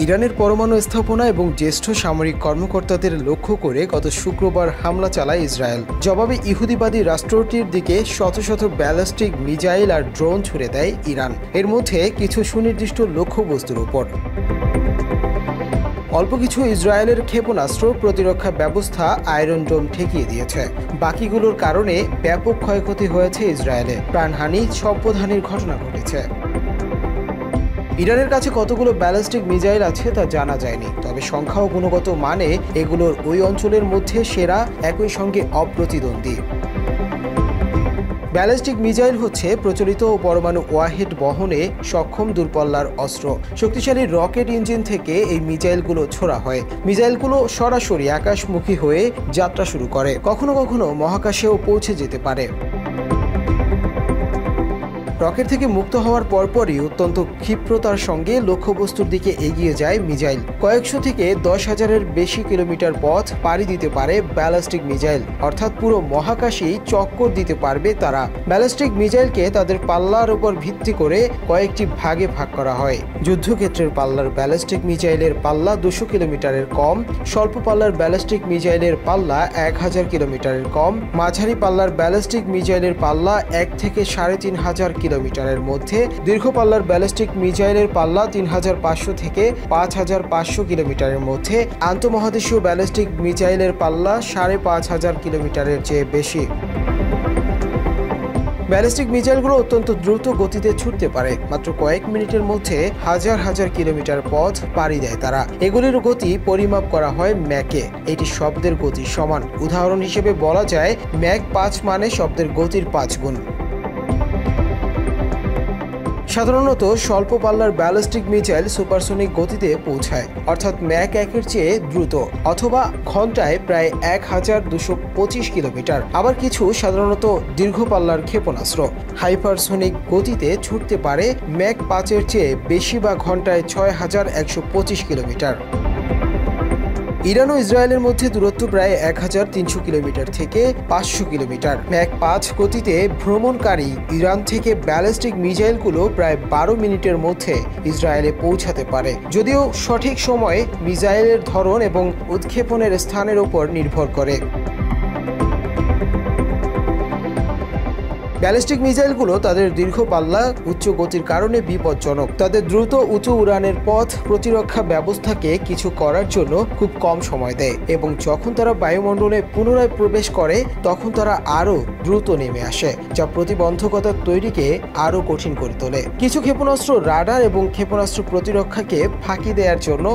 ইরানের পরমাণু স্থাপনা এবং জ্যেষ্ঠ সামরিক কর্মকর্তাদের লক্ষ্য করে গত শুক্রবার হামলা চালায় ইসরায়েল। জবাবে ইহুদিবাদী রাষ্ট্রটির দিকে শত শত ব্যালিস্টিক মিসাইল আর ড্রোন ছুড়ে দেয় ইরান, এর মধ্যে কিছু সুনির্দিষ্ট লক্ষ্যবস্তুর উপর। অল্প কিছু ইসরায়েলের ক্ষেপণাস্ত্র প্রতিরক্ষা ব্যবস্থা আয়রন ডোম ঠেকিয়ে দিয়েছে। বাকিগুলোর কারণে ব্যাপক ক্ষয়ক্ষতি হয়েছে ইসরায়েলে, প্রাণহানি, সম্পদহানির ঘটনা ঘটেছে। ইরানের কাছে কতগুলো ব্যালিস্টিক মিসাইল আছে তা জানা যায়নি, তবে সংখ্যা ও গুণগত মানে এগুলোর ওই অঞ্চলের মধ্যে সেরা, একই সঙ্গে অপ্রতিদ্বন্দ্বী। ব্যালিস্টিক মিসাইল হচ্ছে প্রচলিত ও পরমাণু ওয়ারহেড বহনে সক্ষম দূরপাল্লার অস্ত্র। শক্তিশালী রকেট ইঞ্জিন থেকে এই মিসাইলগুলো ছোড়া হয়। মিসাইলগুলো সরাসরি আকাশমুখী হয়ে যাত্রা শুরু করে, কখনো কখনো মহাকাশেও পৌঁছে যেতে পারে। রকেট থেকে মুক্ত হওয়ার পরপরই অত্যন্ত ক্ষিপ্রতার সঙ্গে লক্ষ্যবস্তুর দিকে এগিয়ে যায় মিসাইল। কয়েকশো থেকে 10,000-এর বেশি কিলোমিটার পথ পাড়ি দিতে পারে ব্যালিস্টিক মিসাইল, অর্থাৎ পুরো মহাকাশেই চক্কর দিতে পারবে তারা। ব্যালিস্টিক মিসাইলকে তাদের পাল্লার উপর ভিত্তি করে কয়েকটি ভাগে ভাগ করা হয়। যুদ্ধক্ষেত্রের পাল্লার ব্যালিস্টিক মিসাইলের পাল্লা 200 কিলোমিটারের কম, স্বল্প পাল্লার ব্যালিস্টিক মিসাইলের পাল্লা 1000 কিলোমিটারের কম, মাঝারি পাল্লার ব্যালিস্টিক মিসাইলের পাল্লা 1 থেকে 3500 কিলোমিটারের মধ্যে, দীর্ঘ পাল্লার ব্যালিস্টিক মিসাইলের পাল্লা 3500 থেকে 5500 কিলোমিটারের মধ্যে, আন্তঃমহাদেশীয় ব্যালিস্টিক মিসাইলের পাল্লা 5500 কিলোমিটারের চেয়ে বেশি। ব্যালিস্টিক মিসাইলগুলো অত্যন্ত দ্রুত গতিতে ছুটতে পারে, মাত্র কয়েক মিনিটের মধ্যে হাজার হাজার কিলোমিটার পথ পাড়ি দেয় তারা। এগুলির গতি পরিমাপ করা হয় ম্যাকে, এটি শব্দের গতির সমান। উদাহরণ হিসেবে বলা যায় ম্যাক 5 মানে শব্দের গতির 5 গুণ। সাধারণত স্বল্প পাল্লার ব্যালিস্টিক মিসাইল সুপারসনিক গতিতে পৌঁছায়, অর্থাৎ ম্যাক 1-এর চেয়ে দ্রুত, অথবা ঘন্টায় প্রায় 1225 কিলোমিটার। আবার কিছু সাধারণত দীর্ঘ পাল্লার ক্ষেপণাস্ত্র হাইপারসনিক গতিতে ছুটতে পারে ম্যাক 5-এর চেয়ে বেশি বা ঘন্টায় 6125 কিলোমিটার। ইরান ও ইসরায়েলের মধ্যে দূরত্ব প্রায় 1300 কিলোমিটার থেকে 500 কিলোমিটার। ম্যাক 5 গতিতে ভ্রমণকারী ইরান থেকে ব্যালিস্টিক মিসাইলগুলো প্রায় 12 মিনিটের মধ্যে ইসরায়েলে পৌঁছাতে পারে, যদিও সঠিক সময়ে মিসাইলের ধরন এবং উৎক্ষেপণের স্থানের উপর নির্ভর করে। ব্যালিস্টিক মিসাইলগুলো তাদের দীর্ঘ পাল্লা, উচ্চ গতির কারণে বিপজ্জনক। তাদের দ্রুত উঁচু উড়ানের পথ প্রতিরক্ষা ব্যবস্থাকে কিছু করার জন্য খুব কম সময় দেয়, এবং যখন তারা বায়ুমণ্ডলে পুনরায় প্রবেশ করে তখন তারা আরও দ্রুত নেমে আসে, যা প্রতিবন্ধকতা তৈরিকে আরও কঠিন করে তোলে। কিছু ক্ষেপণাস্ত্র রাডার এবং ক্ষেপণাস্ত্র প্রতিরক্ষাকে ফাঁকি দেওয়ার জন্য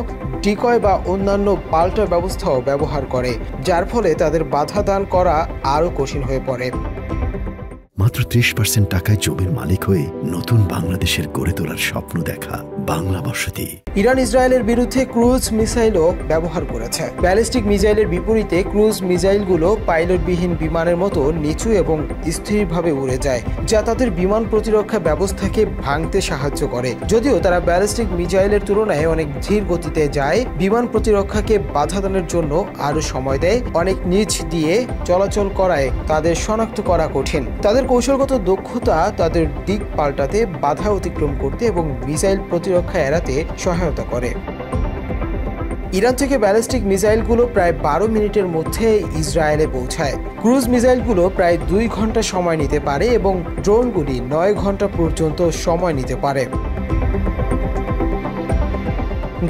ডিকয় বা অন্যান্য পাল্টা ব্যবস্থাও ব্যবহার করে, যার ফলে তাদের বাধা দান করা আরও কঠিন হয়ে পড়ে। মাত্র 30% টাকায় জমির মালিক হয়ে নতুন বাংলাদেশের গড়ে তোলার স্বপ্ন দেখা বাংলা বসতি। ইরান ইসরায়েলের বিরুদ্ধে ক্রুজ মিসাইলও ব্যবহার করেছে। ব্যালিস্টিক মিসাইলের বিপরীতে ক্রুজ মিসাইলগুলো পাইলটবিহীন বিমানের মতো নিচু এবং স্থিরভাবে উড়ে যায়, যা তাদের বিমান প্রতিরক্ষা ব্যবস্থাকে ভাঙতে সাহায্য করে। যদিও তারা ব্যালিস্টিক মিসাইলের তুলনায় অনেক ধীর গতিতে যায়, বিমান প্রতিরক্ষাকে বাধা দানের জন্য আরও সময় দেয়। অনেক নিচ দিয়ে চলাচল করায় তাদের শনাক্ত করা কঠিন। তাদের কৌশলগত দক্ষতা তাদের দিক পাল্টাতে, বাধা অতিক্রম করতে এবং মিসাইল প্রতিরক্ষা এড়াতে সহায়তা করে। ইরান থেকে ব্যালিস্টিক মিসাইলগুলো প্রায় 12 মিনিটের মধ্যে ইসরায়েলে পৌঁছায়। ক্রুজ মিসাইলগুলো প্রায় 2 ঘন্টা সময় নিতে পারে এবং ড্রোনগুলি 9 ঘন্টা পর্যন্ত সময় নিতে পারে।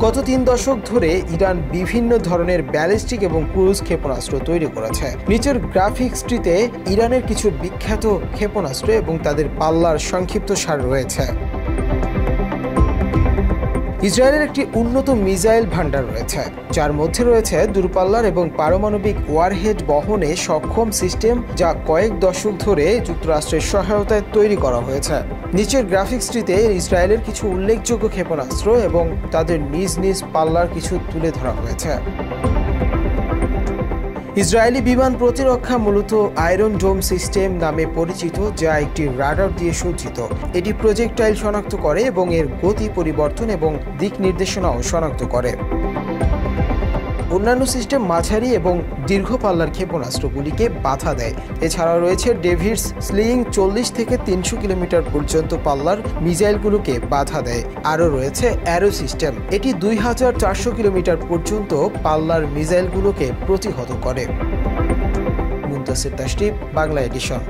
গত 3 দশক ধরে ইরান বিভিন্ন ধরনের ব্যালিস্টিক এবং ক্রুজ ক্ষেপণাস্ত্র তৈরি করেছে। নিচের গ্রাফিক্সটিতে ইরানের কিছু বিখ্যাত ক্ষেপণাস্ত্র এবং তাদের পাল্লার সংক্ষিপ্তসার রয়েছে। ইসরায়েলের একটি উন্নত মিসাইল ভান্ডার রয়েছে, যার মধ্যে রয়েছে দূরপাল্লার এবং পারমাণবিক ওয়ারহেড বহনে সক্ষম সিস্টেম, যা কয়েক দশক ধরে যুক্তরাষ্ট্রের সহায়তায় তৈরি করা হয়েছে। নিচের গ্রাফিক্সটিতে ইসরায়েলের কিছু উল্লেখযোগ্য ক্ষেপণাস্ত্র এবং তাদের নিজ নিজ পাল্লার কিছু তুলে ধরা হয়েছে। ইসরায়েলি বিমান প্রতিরক্ষা মূলত আয়রন ডোম সিস্টেম নামে পরিচিত, যা একটি রাডার দিয়ে সজ্জিত। এটি প্রজেক্টাইল শনাক্ত করে এবং এর গতি পরিবর্তন এবং দিক নির্দেশনাও শনাক্ত করে। অন্যান্য সিস্টেম মাঝারি এবং দীর্ঘ পাল্লার ক্ষেপণাস্ত্রগুলিকে বাধা দেয়। এছাড়াও রয়েছে ডেভিডস স্লিং 40 থেকে 300 কিলোমিটার পর্যন্ত পাল্লার মিসাইলগুলোকে বাধা দেয়। আরও রয়েছে অ্যারো সিস্টেম, এটি 2400 কিলোমিটার পর্যন্ত পাল্লার মিসাইলগুলোকে প্রতিহত করে। মুনতাসির তাশরিফ, বাংলা এডিশন।